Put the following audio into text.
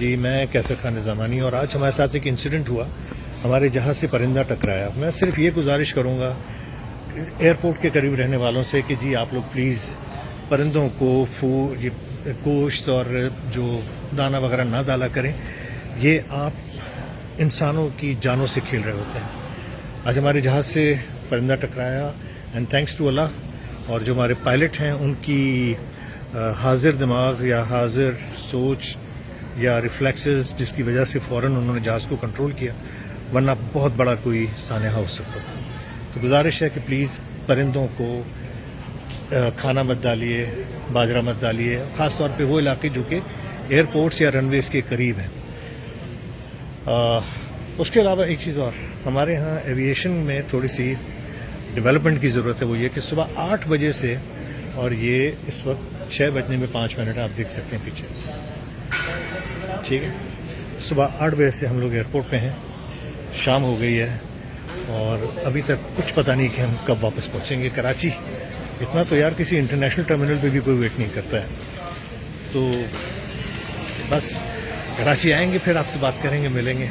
جی میں کیسر خان زمانی، اور آج ہمارے ساتھ ایک انسیڈنٹ ہوا، ہمارے جہاز سے پرندہ ٹکرایا. میں صرف یہ گزارش کروں گا ایئرپورٹ کے قریب رہنے والوں سے کہ جی آپ لوگ پلیز پرندوں کو یہ گوشت اور جو دانہ وغیرہ نہ ڈالا کریں. یہ آپ انسانوں کی جانوں سے کھیل رہے ہوتے ہیں. آج ہمارے جہاز سے پرندہ ٹکرایا اینڈ تھینکس ٹو اللہ، اور جو ہمارے پائلٹ ہیں ان کی حاضر دماغ یا حاضر سوچ یا ریفلیکسز، جس کی وجہ سے فوراً انہوں نے جہاز کو کنٹرول کیا، ورنہ بہت بڑا کوئی سانحہ ہو سکتا تھا. تو گزارش ہے کہ پلیز پرندوں کو کھانا مت ڈالیے، باجرہ مت ڈالیے، خاص طور پہ وہ علاقے جو کہ ایئرپورٹس یا رن ویز کے قریب ہیں. اس کے علاوہ ایک چیز اور، ہمارے ہاں ایویشن میں تھوڑی سی ڈیولپمنٹ کی ضرورت ہے. وہ یہ کہ صبح 8 بجے سے، اور یہ اس وقت 6 بجنے میں 5 منٹ آپ دیکھ سکتے ہیں پیچھے، ٹھیک ہے، صبح 8 بجے سے ہم لوگ ایئرپورٹ پہ ہیں. شام ہو گئی ہے اور ابھی تک کچھ پتہ نہیں کہ ہم کب واپس پہنچیں گے کراچی. اتنا تو یار کسی انٹرنیشنل ٹرمینل پہ بھی کوئی ویٹ نہیں کرتا ہے. تو بس کراچی آئیں گے، پھر آپ سے بات کریں گے، ملیں گے.